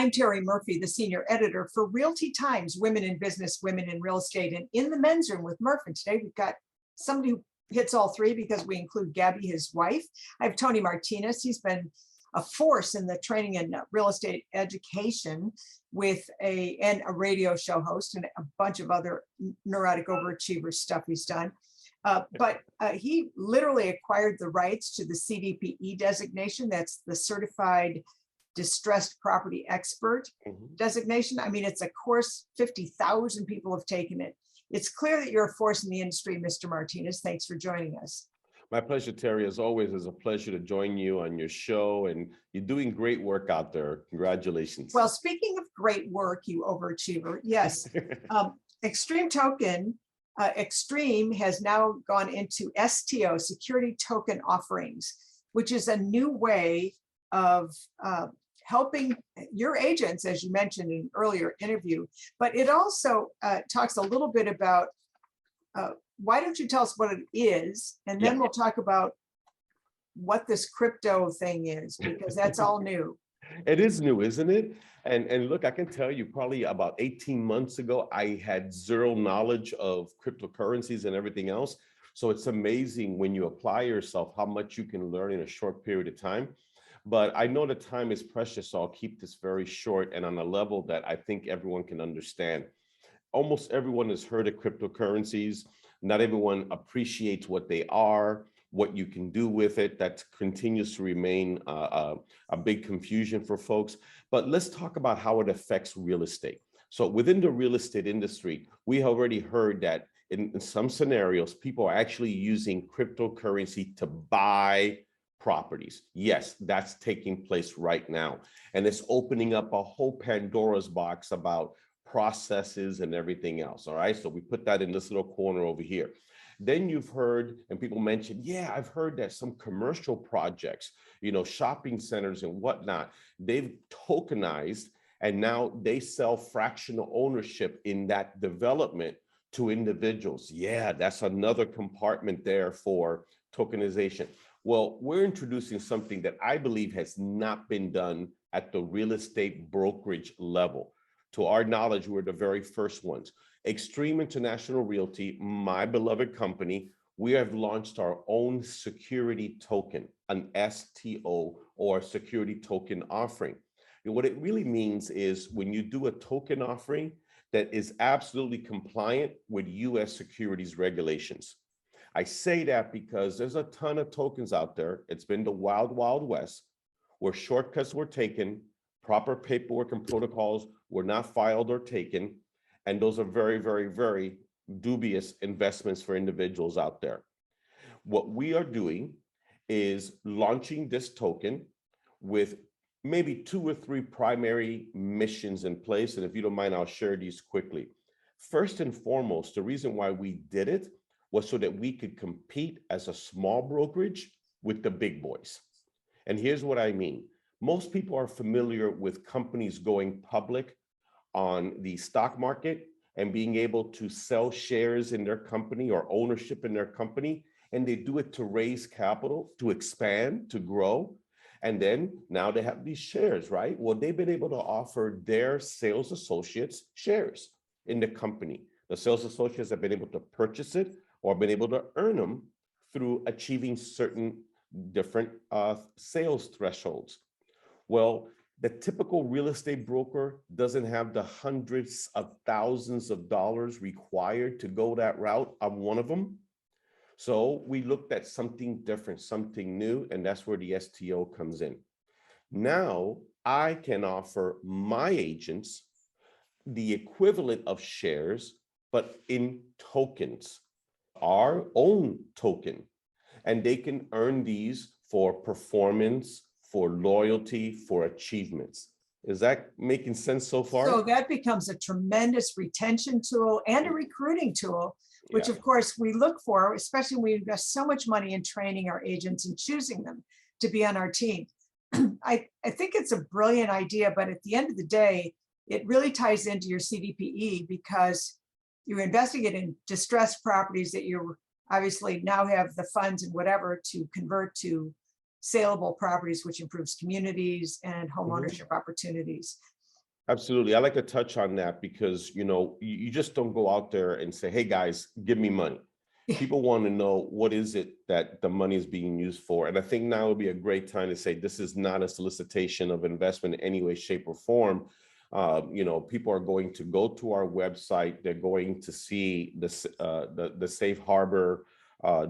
I'm Terry Murphy, the senior editor for Realty Times, Women in Business, Women in Real Estate, and in the men's room with Murph. And today we've got somebody who hits all three because we include Gabby, his wife. I have Tony Martinez. He's been a force in the training and real estate education with a radio show host and a bunch of other neurotic overachiever stuff he's done. But he literally acquired the rights to the CDPE designation. That's the Certified Distressed Property Expert designation. I mean, it's a course, 50,000 people have taken it. It's clear that you're a force in the industry, Mr. Martinez. Thanks for joining us. My pleasure, Terry. As always, it's a pleasure to join you on your show, and you're doing great work out there. Congratulations. Well, speaking of great work, you overachiever, yes. Xtreme token, Xtreme has now gone into STO, security token offerings, which is a new way of helping your agents, as you mentioned in an earlier interview, but it also talks a little bit about, why don't you tell us what it is? And then we'll talk about what this crypto thing is, because that's all new. It is new, isn't it? And look, I can tell you probably about 18 months ago, I had zero knowledge of cryptocurrencies and everything else. So it's amazing when you apply yourself, how much you can learn in a short period of time. But I know the time is precious, so I'll keep this very short and on a level that I think everyone can understand. Almost everyone has heard of cryptocurrencies. Not everyone appreciates what they are, what you can do with it. That continues to remain a big confusion for folks. But let's talk about how it affects real estate. So within the real estate industry, we already heard that in some scenarios, people are actually using cryptocurrency to buy properties. Yes, that's taking place right now. And it's opening up a whole Pandora's box about processes and everything else. All right. So we put that in this little corner over here. Then you've heard, and people mentioned, yeah, I've heard that some commercial projects, shopping centers and whatnot, they've tokenized and now they sell fractional ownership in that development to individuals. Yeah, that's another compartment there for tokenization. Well, we're introducing something that I believe has not been done at the real estate brokerage level. To our knowledge, we're the very first ones. Xtreme International Realty, my beloved company, we have launched our own security token, an STO or security token offering. And what it really means is when you do a token offering that is absolutely compliant with US securities regulations. I say that because there's a ton of tokens out there. It's been the wild, wild west where shortcuts were taken, proper paperwork and protocols were not filed or taken. And those are very, very, very dubious investments for individuals out there. What we are doing is launching this token with maybe 2 or 3 primary missions in place. And if you don't mind, I'll share these quickly. First and foremost, the reason why we did it was so that we could compete as a small brokerage with the big boys. And here's what I mean. Most people are familiar with companies going public on the stock market and being able to sell shares in their company or ownership in their company. And they do it to raise capital, to expand, to grow. And then now they have these shares, right? Well, they've been able to offer their sales associates shares in the company. The sales associates have been able to purchase it or been able to earn them through achieving certain different sales thresholds. Well, the typical real estate broker doesn't have the hundreds of thousands of dollars required to go that route. I'm one of them. So we looked at something different, something new, and that's where the STO comes in. Now I can offer my agents the equivalent of shares, but in tokens, our own token, and they can earn these for performance, for loyalty, for achievements. Is that making sense so far? So that becomes a tremendous retention tool and a recruiting tool, which of course we look for, especially when we invest so much money in training our agents and choosing them to be on our team. I think it's a brilliant idea, but at the end of the day, it really ties into your CDPE because you're investing it in distressed properties that you obviously now have the funds and whatever to convert to saleable properties, which improves communities and home ownership opportunities. Absolutely. I like to touch on that because, you just don't go out there and say, hey, guys, give me money. People want to know what is it that the money is being used for. And I think now would be a great time to say this is not a solicitation of investment in any way, shape, or form. People are going to go to our website. They're going to see the safe harbor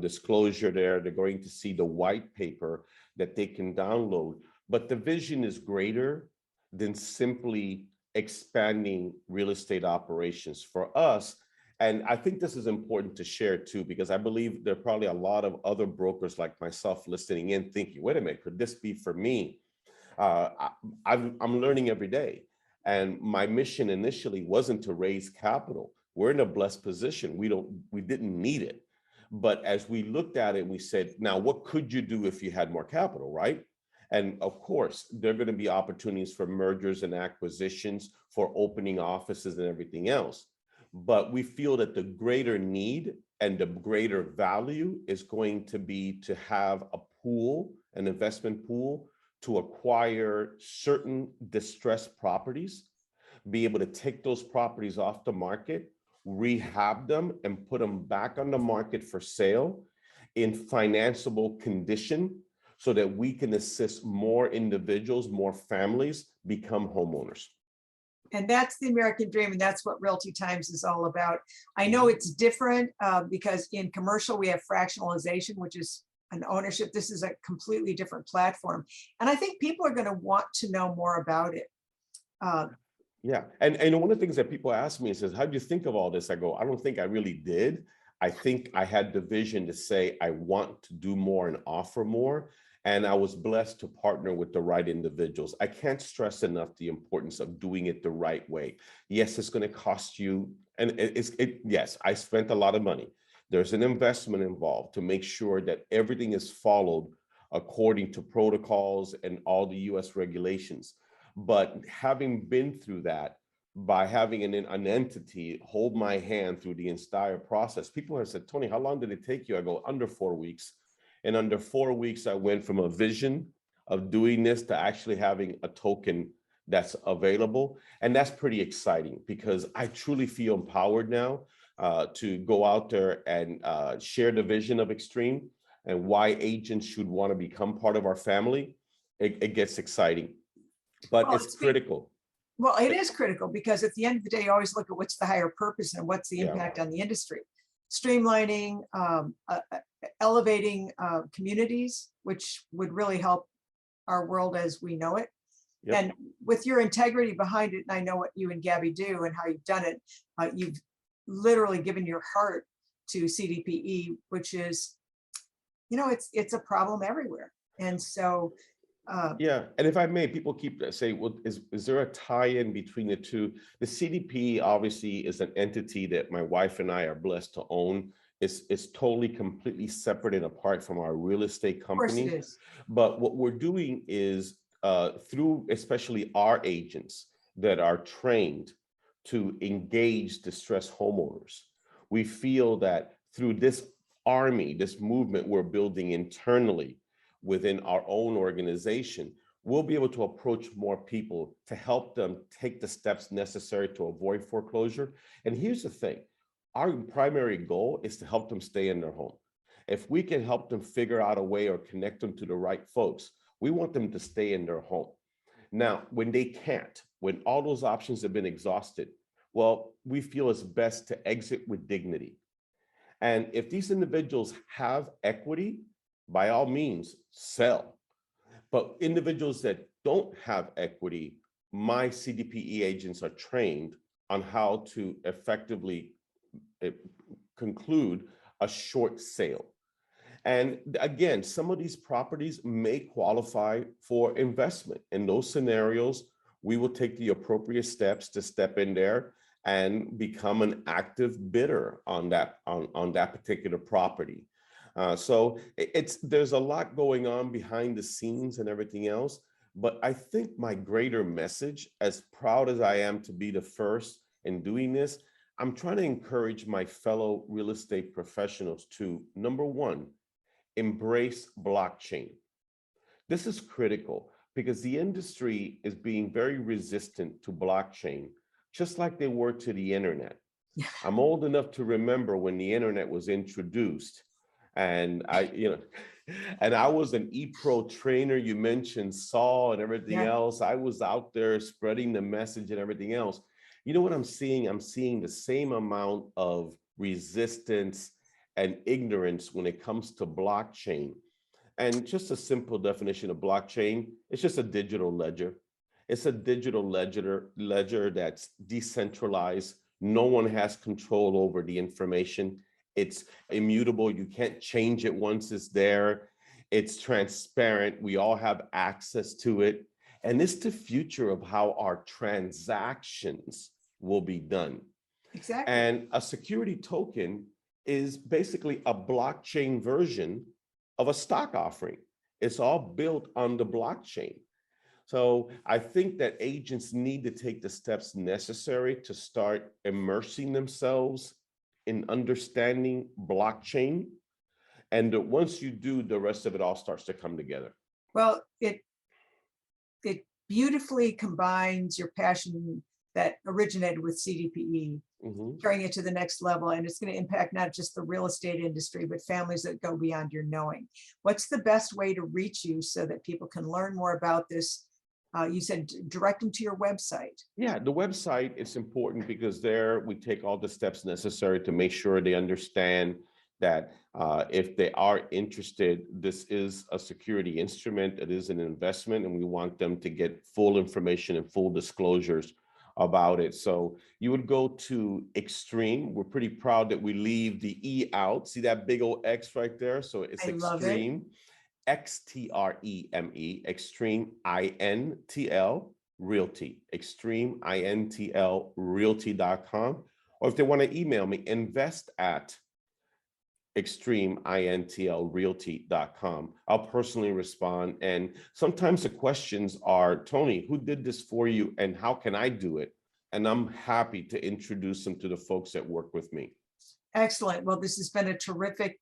disclosure there. They're going to see the white paper that they can download. But the vision is greater than simply expanding real estate operations for us. And I think this is important to share too, because I believe there are probably a lot of other brokers like myself listening in thinking, wait a minute, could this be for me? I'm learning every day. And my mission initially wasn't to raise capital. We're in a blessed position. We didn't need it. But as we looked at it, we said, now what could you do if you had more capital, right? And of course, there are going to be opportunities for mergers and acquisitions, for opening offices and everything else. But we feel that the greater need and the greater value is going to be to have a pool, an investment pool, to acquire certain distressed properties, be able to take those properties off the market, rehab them, and put them back on the market for sale in financeable condition so that we can assist more individuals, more families become homeowners. And that's the American dream, and that's what Realty Times is all about. I know it's different because in commercial we have fractionalization, which is an ownership. This is a completely different platform, and I think people are going to want to know more about it. Yeah, and one of the things that people ask me is, how do you think of all this? I go, I don't think I really did. I think I had the vision to say, I want to do more and offer more. And I was blessed to partner with the right individuals. I can't stress enough the importance of doing it the right way. Yes, it's going to cost you. And yes, I spent a lot of money. There's an investment involved to make sure that everything is followed according to protocols and all the US regulations. But having been through that, by having an entity hold my hand through the entire process, people have said, Tony, how long did it take you? I go, under 4 weeks. And under 4 weeks, I went from a vision of doing this to actually having a token that's available. And that's pretty exciting because I truly feel empowered now to go out there and share the vision of Xtreme and why agents should want to become part of our family. It gets exciting, but Well, it's critical. Well, it is critical because at the end of the day, you always look at what's the higher purpose and what's the impact on the industry. Streamlining, elevating communities, which would really help our world as we know it. Yep. And with your integrity behind it, and I know what you and Gabby do and how you've done it, you've literally given your heart to CDPE, which is, it's a problem everywhere. And so yeah, and if I may, people keep saying, well, is there a tie-in between the two? The CDP obviously is an entity that my wife and I are blessed to own. It's totally, completely separate and apart from our real estate company. Of course it is. But what we're doing is through especially our agents that are trained to engage distressed homeowners, we feel that through this army, this movement we're building internally, within our own organization, we'll be able to approach more people to help them take the steps necessary to avoid foreclosure. And here's the thing, our primary goal is to help them stay in their home. If we can help them figure out a way or connect them to the right folks, we want them to stay in their home. Now, when they can't, when all those options have been exhausted, well, we feel it's best to exit with dignity. And if these individuals have equity, by all means, sell. But individuals that don't have equity, my CDPE agents are trained on how to effectively conclude a short sale. And again, some of these properties may qualify for investment. In those scenarios, we will take the appropriate steps to step in there and become an active bidder on that particular property. So there's a lot going on behind the scenes and everything else. But I think my greater message, as proud as I am to be the first in doing this, I'm trying to encourage my fellow real estate professionals to, number one, embrace blockchain. This is critical. because the industry is being very resistant to blockchain, just like they were to the internet. I'm old enough to remember when the internet was introduced, and and I was an ePro trainer. You mentioned Saul and everything Yeah, else. I was out there spreading the message and everything else. You know what I'm seeing? I'm seeing the same amount of resistance and ignorance when it comes to blockchain. And just a simple definition of blockchain, it's just a digital ledger. It's a digital ledger that's decentralized. No one has control over the information. It's immutable. You can't change it once it's there. It's transparent. We all have access to it. And it's the future of how our transactions will be done. exactly. And a security token is basically a blockchain version of a stock offering. It's all built on the blockchain. So I think that agents need to take the steps necessary to start immersing themselves in understanding blockchain. And that once you do, the rest of it all starts to come together. Well, it beautifully combines your passion that originated with CDPE, Mhm. carrying it to the next level, and it's going to impact not just the real estate industry, but families that go beyond your knowing. What's the best way to reach you so that people can learn more about this? You said direct them to your website. Yeah, the website is important because there we take all the steps necessary to make sure they understand that if they are interested, this is a security instrument, it is an investment, and we want them to get full information and full disclosures about it. So you would go to Xtreme. We're pretty proud that we leave the E out. See that big old X right there? So it's I love it. Xtreme. Xtreme, Xtreme, INTL, Realty, Xtreme, INTL, Realty.com. Or if they want to email me, invest at Xtreme, INTL, Realty.com. I'll personally respond. And sometimes the questions are, Tony, who did this for you and how can I do it? And I'm happy to introduce them to the folks that work with me. Excellent. Well, this has been a terrific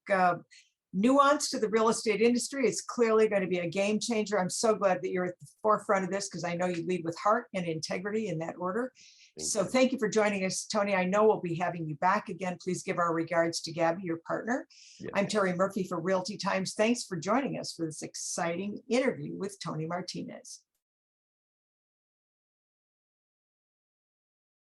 nuance to the real estate industry. It's clearly going to be a game changer. I'm so glad that you're at the forefront of this because I know you lead with heart and integrity in that order. So thank you for joining us, Tony. I know we'll be having you back again. Please give our regards to Gabby, your partner. Yes. I'm Terry Murphy for Realty Times. Thanks for joining us for this exciting interview with Tony Martinez.